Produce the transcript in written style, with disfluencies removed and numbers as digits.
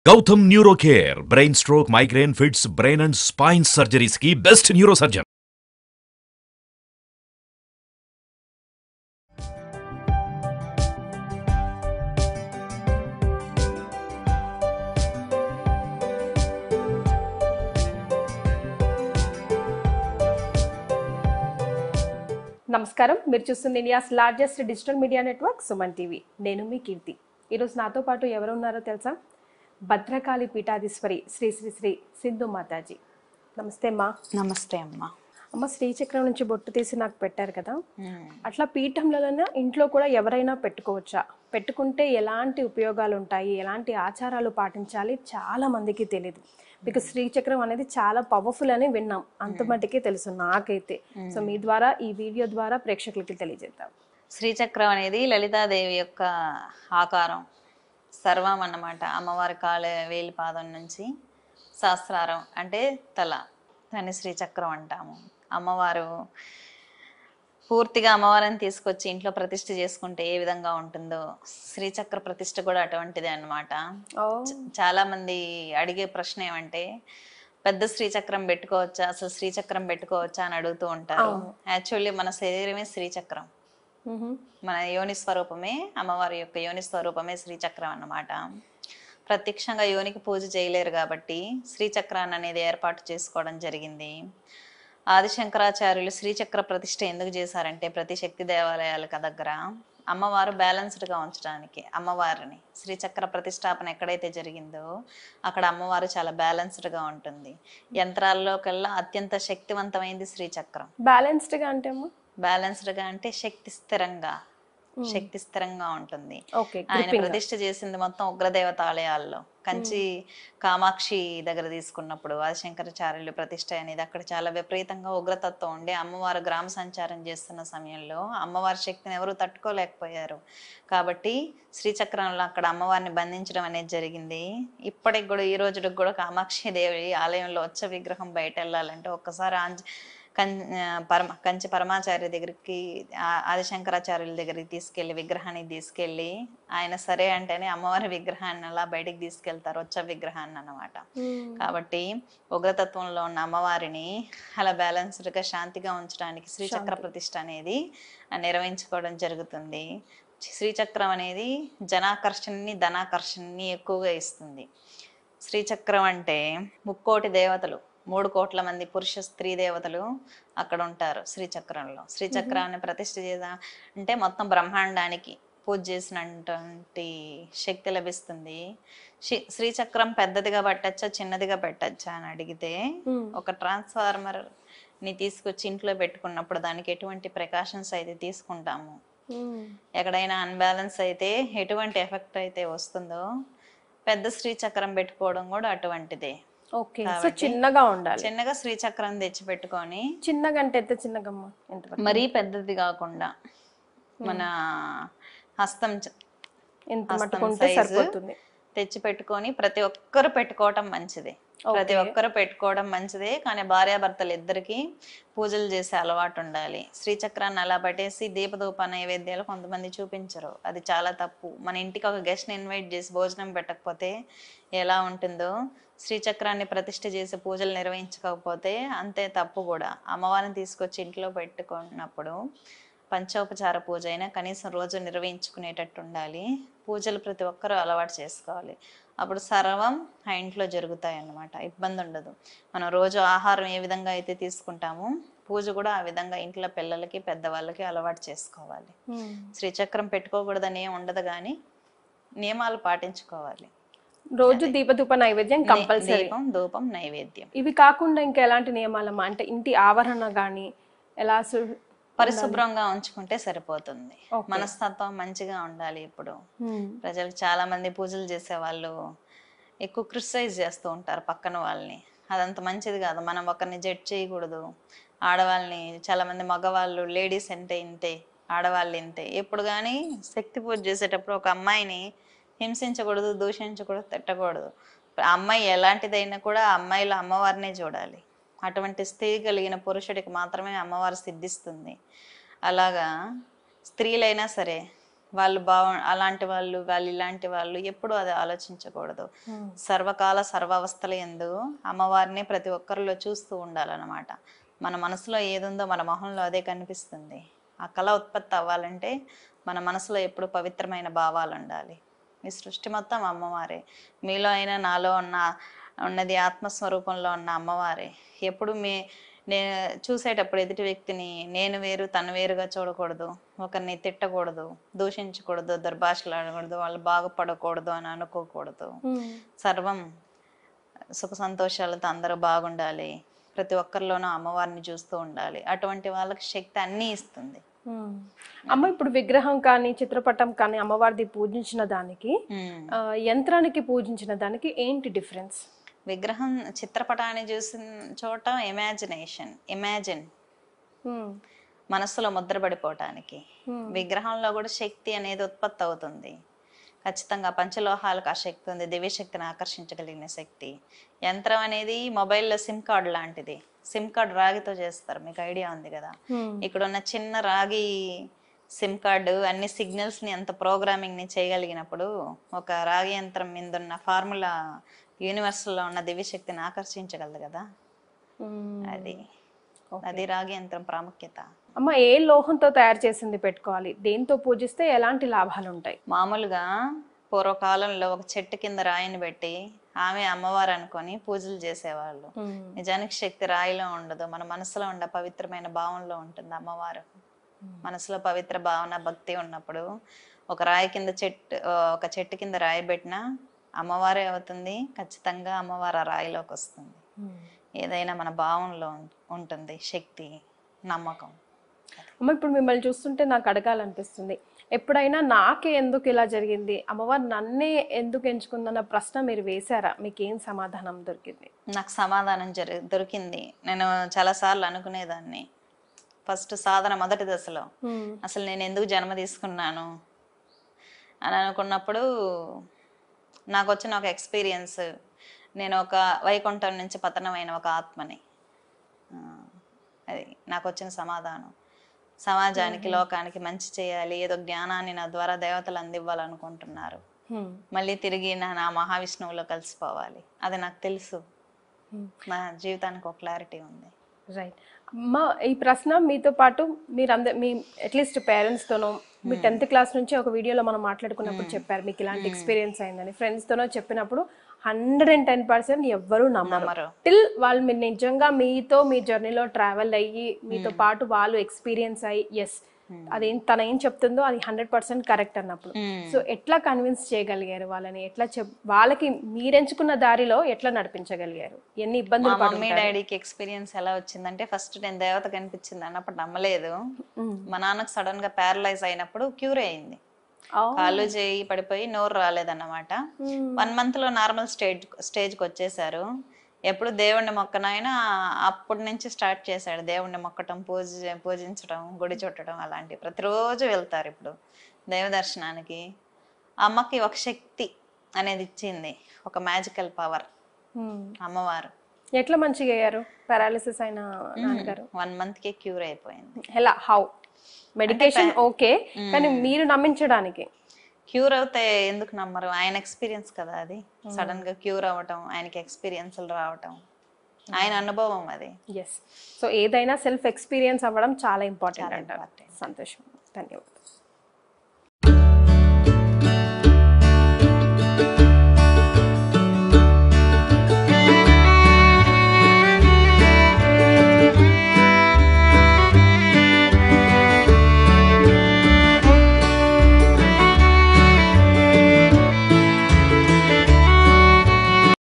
Gautam Neurocare, brain stroke, migraine, fits, brain and spine surgeries की best neurosurgeon. నమస్కారం. మీరు చూస్తుంది India's largest digital media network Suman TV. నేను మీ కీర్తి. ఈరోజు నాతో పాటు ఎవరు ఉన్నారో తెలుసా? భద్రకాళి పీఠాధీశ్వరి శ్రీ శ్రీ శ్రీ సింధు మాతాజీ. నమస్తే అమ్మా. నమస్తే అమ్మ. అమ్మ, శ్రీచక్రం నుంచి బొట్టు తీసి నాకు పెట్టారు కదా, అట్లా పీఠంలోనైనా ఇంట్లో కూడా ఎవరైనా పెట్టుకోవచ్చా? పెట్టుకుంటే ఎలాంటి ఉపయోగాలు ఉంటాయి, ఎలాంటి ఆచారాలు పాటించాలి చాలా మందికి తెలియదు. బికాస్ శ్రీచక్రం అనేది చాలా పవర్ఫుల్ అని విన్నాం, అంత మటుకే తెలుసు నాకైతే. సో మీ ద్వారా ఈ వీడియో ద్వారా ప్రేక్షకులకి తెలియజేద్దాం. శ్రీచక్రం అనేది లలితాదేవి యొక్క ఆకారం, సర్వం అన్నమాట. అమ్మవారి వేలి పాదం నుంచి సహస్రారం అంటే తల, దాన్ని శ్రీచక్రం అంటాము. అమ్మవారు పూర్తిగా అమ్మవారిని తీసుకొచ్చి ఇంట్లో ప్రతిష్ఠ చేసుకుంటే ఏ విధంగా ఉంటుందో శ్రీచక్ర ప్రతిష్ఠ కూడా అటువంటిదే అన్నమాట. చాలా మంది అడిగే ప్రశ్న ఏమంటే, పెద్ద శ్రీచక్రం పెట్టుకోవచ్చా, అసలు శ్రీచక్రం పెట్టుకోవచ్చా అని అడుగుతూ ఉంటారు. యాక్చువల్లీ మన శరీరమే శ్రీచక్రం, మన యోని స్వరూపమే, అమ్మవారి యొక్క యోని స్వరూపమే శ్రీచక్రం అన్నమాట. ప్రత్యక్షంగా యోనికి పూజ చేయలేరు కాబట్టి శ్రీచక్రాన్ని అనేది ఏర్పాటు చేసుకోవడం జరిగింది. ఆదిశంకరాచార్యులు శ్రీచక్ర ప్రతిష్ఠ ఎందుకు చేశారంటే, ప్రతి శక్తి దేవాలయాలకు దగ్గర అమ్మవారు బ్యాలెన్స్డ్గా ఉంచడానికి, అమ్మవారిని శ్రీచక్ర ప్రతిష్టాపన ఎక్కడైతే జరిగిందో అక్కడ అమ్మవారు చాలా బ్యాలెన్స్డ్గా ఉంటుంది. యంత్రాల్లోకెల్లా అత్యంత శక్తివంతమైంది శ్రీచక్రం. బ్యాలెన్స్డ్గా అంటే బ్యాలెన్స్డ్గా అంటే శక్తి స్థిరంగా ఉంటుంది. ఆయన ప్రతిష్ఠ చేసింది మొత్తం ఉగ్రదేవత ఆలయాల్లో. కంచి కామాక్షి దగ్గర తీసుకున్నప్పుడు ఆదిశంకరాచార్యులు ప్రతిష్ఠ అనేది అక్కడ చాలా విపరీతంగా ఉగ్రతత్వం ఉండి అమ్మవారు గ్రామ సంచారం చేస్తున్న సమయంలో అమ్మవారి శక్తిని ఎవరు తట్టుకోలేకపోయారు. కాబట్టి శ్రీచక్రంలో అక్కడ అమ్మవారిని బంధించడం అనేది జరిగింది. ఇప్పటికి కూడా, ఈ రోజుకి కూడా కామాక్షి దేవి ఆలయంలో వచ్చే విగ్రహం బయట వెళ్ళాలంటే ఒక్కసారి కంచి పరమాచార్య దగ్గరికి, ఆదిశంకరాచార్యుల దగ్గరికి తీసుకెళ్లి విగ్రహాన్ని తీసుకెళ్లి ఆయన సరే అంటేనే అమ్మవారి విగ్రహాన్ని అలా బయటికి తీసుకెళ్తారు, వచ్చే విగ్రహాన్ని అన్నమాట. కాబట్టి ఉగ్రతత్వంలో ఉన్న అమ్మవారిని అలా బ్యాలెన్స్డ్ గా శాంతిగా ఉంచడానికి శ్రీచక్ర ప్రతిష్ఠ అనేది నిర్వహించుకోవడం జరుగుతుంది. శ్రీచక్రం అనేది జనాకర్షణని, ధనాకర్షణని ఎక్కువగా ఇస్తుంది. శ్రీచక్రం అంటే 3,000,000 దేవతలు, 3 కోట్ల మంది పురుష స్త్రీ దేవతలు అక్కడ ఉంటారు శ్రీచక్రంలో. శ్రీచక్రాన్ని ప్రతిష్ఠ చేద్దాం అంటే మొత్తం బ్రహ్మాండానికి పూజ చేసినటువంటి శక్తి లభిస్తుంది. శ్రీచక్రం పెద్దదిగా పెట్టచ్చా, చిన్నదిగా పెట్టచ్చా అని అడిగితే, ఒక ట్రాన్స్ఫార్మర్ ని తీసుకొచ్చి ఇంట్లో పెట్టుకున్నప్పుడు దానికి ఎటువంటి ప్రికాషన్స్ అయితే తీసుకుంటాము, ఎక్కడైనా అన్బ్యాలెన్స్ అయితే ఎటువంటి ఎఫెక్ట్ అయితే వస్తుందో, పెద్ద శ్రీచక్రం పెట్టుకోవడం కూడా అటువంటిదే. చిన్నగా ఉండాలి. చిన్నగా శ్రీచక్రం తెచ్చి పెట్టుకొని, చిన్నగా అంటే ఎంత చిన్నగా, మరీ పెద్దది కాకుండా మన హస్తం తెచ్చి పెట్టుకొని ప్రతి ఒక్కరు పెట్టుకోవటం మంచిది. కానీ భార్యాభర్తలు ఇద్దరికి పూజలు చేసే అలవాటు ఉండాలి. శ్రీచక్రాన్ని అలా పట్టేసి దీపధూప నైవేద్యాలు కొంతమంది చూపించరు, అది చాలా తప్పు. మన ఇంటికి ఒక గెస్ట్ ని ఇన్వైట్ చేసి భోజనం పెట్టకపోతే ఎలా ఉంటుందో, శ్రీచక్రాన్ని ప్రతిష్ఠ చేసి పూజలు నిర్వహించకపోతే అంతే తప్పు కూడా. అమ్మవారిని తీసుకొచ్చి ఇంట్లో పెట్టుకున్నప్పుడు పంచోపచార పూజ అయినా కనీసం రోజు నిర్వహించుకునేటట్టు ఉండాలి. పూజలు ప్రతి ఒక్కరూ అలవాటు చేసుకోవాలి. అప్పుడు సర్వం ఆ ఇంట్లో జరుగుతాయి అన్నమాట, ఇబ్బంది ఉండదు. మనం రోజు ఆహారం ఏ విధంగా అయితే తీసుకుంటామో పూజ కూడా ఆ విధంగా ఇంట్లో పిల్లలకి, పెద్దవాళ్ళకి అలవాటు చేసుకోవాలి. శ్రీచక్రం పెట్టుకోకూడదని ఏం ఉండదు, కానీ నియమాలు పాటించుకోవాలి. రోజు దీపధూప నైవేద్యం కంపల్సరీ, ధూపం నైవేద్యం. ఇవి కాకుండా ఇంకా ఎలాంటి నియమాలమ్మా? అంటే ఇంటి ఆవరణ గాని ఎలా పరిశుభ్రంగా ఉంచుకుంటే సరిపోతుంది. మనస్తత్వం మంచిగా ఉండాలి. ఇప్పుడు ప్రజలు చాలా మంది పూజలు చేసే వాళ్ళు ఎక్కువ క్రిటిసైజ్ చేస్తూ ఉంటారు పక్కన వాళ్ళని, అదంత మంచిది కాదు. మనం ఒకరిని జడ్జ్ చేయకూడదు. ఆడవాళ్ళని చాలా మంది, మగవాళ్ళు లేడీస్ అంటే ఇంతే, ఆడవాళ్ళు ఇంతే. ఎప్పుడు కానీ శక్తి పూజ చేసేటప్పుడు ఒక అమ్మాయిని హింసించకూడదు, దూషించకూడదు, తిట్టకూడదు. అమ్మాయి ఎలాంటిదైనా కూడా అమ్మాయిలో అమ్మవారినే చూడాలి. అటువంటి స్త్రీ కలిగిన పురుషుడికి మాత్రమే అమ్మవారు సిద్ధిస్తుంది. అలాగా స్త్రీలైనా సరే వాళ్ళు అలాంటి వాళ్ళు ఇలాంటి వాళ్ళు ఎప్పుడు అది ఆలోచించకూడదు. సర్వకాల సర్వావస్థల యందు అమ్మవారిని ప్రతి ఒక్కరిలో చూస్తూ ఉండాలన్నమాట. మన మనసులో ఏదుందో మన మొహంలో అదే కనిపిస్తుంది. ఆ కళ ఉత్పత్తి అవ్వాలంటే మన మనసులో ఎప్పుడు పవిత్రమైన భావాలు ఉండాలి. ఈ సృష్టి మొత్తం అమ్మవారే. మీలో అయినా నాలో ఉన్నది ఆత్మస్వరూపంలో ఉన్న అమ్మవారే. ఎప్పుడు నేను చూసేటప్పుడు ఎదుటి వ్యక్తిని నేను వేరు తను వేరుగా చూడకూడదు, ఒకరిని తిట్టకూడదు, దూషించకూడదు, దుర్భాషలాడకూడదు, వాళ్ళు బాగుపడకూడదు అని అనుకోకూడదు. సర్వం సుఖ సంతోషాలతో అందరూ బాగుండాలి, ప్రతి ఒక్కరిలోనూ అమ్మవారిని చూస్తూ ఉండాలి. అటువంటి వాళ్ళకి శక్తి అన్నీ ఇస్తుంది. అమ్మ ఇప్పుడు విగ్రహం కానీ చిత్రపటం కానీ అమ్మవారిది పూజించిన దానికి యంత్రానికి పూజించిన దానికి ఏంటి డిఫరెన్స్? విగ్రహం చిత్రపటాన్ని చూసిన చోట ఇమాజిన్ మనస్సులో ముద్రపడిపోవటానికి. విగ్రహంలో కూడా శక్తి అనేది ఉత్పత్తి అవుతుంది. ఖచ్చితంగా పంచలోహాలకు ఆ శక్తి ఉంది, దివ్యశక్తిని ఆకర్షించగలిగిన శక్తి. యంత్రం అనేది మొబైల్లో సిమ్ కార్డ్ లాంటిది. సిమ్ కార్డ్ రాగితో చేస్తారు, మీకు ఐడియా ఉంది కదా. ఇక్కడ ఉన్న చిన్న రాగి సిమ్ కార్డు అన్ని సిగ్నల్స్ ని అంత ప్రోగ్రామింగ్ ని చేయగలిగినప్పుడు ఒక రాగి యంత్రం మీద ఉన్న ఫార్ములా యూనివర్స్ లో ఉన్న దివ్యశక్తిని ఆకర్షించగలదు కదా. అది రాగి యంత్రం ప్రాముఖ్యత. అమ్మ ఏ లోహంతో తయారు చేసింది పెట్టుకోవాలి, దేంతో పూజిస్తే ఎలాంటి లాభాలు ఉంటాయి? మామూలుగా పూర్వకాలంలో ఒక చెట్టు కింద రాయిని పెట్టి ఆమె అమ్మవారు అనుకొని పూజలు చేసేవాళ్ళు. నిజానికి శక్తి రాయిలో ఉండదు, మన మనసులో ఉండే పవిత్రమైన భావంలో ఉంటుంది అమ్మవారు. మనసులో పవిత్ర భావన భక్తి ఉన్నప్పుడు ఒక చెట్టు కింద రాయి పెట్టినా అమ్మవారే అవుతుంది. ఖచ్చితంగా అమ్మవారు ఆ రాయిలోకి వస్తుంది. ఏదైనా మన భావంలో ఉంటుంది శక్తి, నమ్మకం. అమ్మ ఇప్పుడు మిమ్మల్ని చూస్తుంటే నాకు అడగాలనిపిస్తుంది, ఎప్పుడైనా నాకే ఎందుకు ఇలా జరిగింది, అమ్మవారు నన్నే ఎందుకు ఎంచుకుందన్న ప్రశ్న మీరు వేశారా? మీకు ఏం సమాధానం దొరికింది? నాకు సమాధానం దొరికింది. నేను చాలాసార్లు అనుకునేదాన్ని. ఫస్ట్ సాధన మొదటి దశలో అసలు నేను ఎందుకు జన్మ తీసుకున్నాను అని అనుకున్నప్పుడు నాకు వచ్చిన ఒక ఎక్స్పీరియన్స్, నేను ఒక వైకుంఠం నుంచి పతనమైన ఒక ఆత్మని. అది నాకు వచ్చిన సమాధానం. సమాజానికి లోకానికి మంచి చేయాలి, ఏదో జ్ఞానాన్ని నా ద్వారా దేవతలు అందివ్వాలనుకుంటున్నారు, మళ్ళీ తిరిగి నా మహావిష్ణువులో కలిసిపోవాలి. అది నాకు తెలుసు. నా జీవితానికి ఒక క్లారిటీ ఉంది. రైట్ అమ్మ, ఈ ప్రశ్న మీతో పాటు మీ అట్లీస్ట్ పేరెంట్స్తోనో మీ 10th క్లాస్ నుంచి ఒక వీడియోలో మనం మాట్లాడుకున్నప్పుడు చెప్పారు మీకు ఇలాంటి ఎక్స్పీరియన్స్ అయిందని. ఫ్రెండ్స్తోనో చెప్పినప్పుడు 110% ఎవ్వరూ నమ్మరు. టిల్ వాళ్ళు మీరు నిజంగా మీతో మీ జర్నీలో ట్రావెల్ అయ్యి మీతో పాటు వాళ్ళు ఎక్స్పీరియన్స్ అయ్యి ఎస్ అదేం తన ఏం చెప్తుందో అది 100% కరెక్ట్ అన్నప్పుడు సో ఎట్లా కన్విన్స్ చేయగలిగారు వాళ్ళని? ఎట్లా వాళ్ళకి మీరెంచుకున్న దారిలో ఎట్లా నడిపించగలిగారు? ఎన్ని ఇబ్బందులు? మమ్మీ డాడీకి ఎక్స్పీరియన్స్ ఎలా వచ్చిందంటే, ఫస్ట్ నేను దేవత కనిపించింది అన్నప్పుడు నమ్మలేదు. మా నాన్నకు సడన్ గా ప్యారలైజ్ అయినప్పుడు క్యూర్ అయింది. కాళ్ళు చేయి పడిపోయి నోరు రాలేదన్నమాట. 1 month లో నార్మల్ స్టేజ్కి వచ్చేసారు. ఎప్పుడు దేవుణ్ణి మొక్కనైనా అప్పటి నుంచి స్టార్ట్ చేశాడు. దేవుణ్ణి మొక్కటం, పూజించడం, గుడి చుట్టడం అలాంటివి ప్రతిరోజు వెళ్తారు. ఇప్పుడు దైవ దర్శనానికి అమ్మకి ఒక శక్తి అనేది ఇచ్చింది, ఒక మ్యాజికల్ పవర్ అమ్మవారు. ఎట్లా మంచిగా అయ్యారు పారాలిసిస్ అయిన నాన్నగారు? 1 month కి క్యూర్ అయిపోయింది. ఎలా? హౌ? మెడికేషన్ ఓకే, కానీ మీరు నమ్మించడానికి క్యూర్ అవుతే ఎందుకు నమ్మరు? ఆయన ఎక్స్పీరియన్స్ కదా అది. సడన్ గా క్యూర్ అవ్వటం, ఆయనకి ఎక్స్పీరియన్స్లు రావటం, ఆయన అనుభవం అది. ఎస్, సో ఏదైనా సెల్ఫ్ ఎక్స్పీరియన్స్ అవ్వడం చాలా ఇంపార్టెంట్ అంటారు. సంతోషం, ధన్యవాదాలు.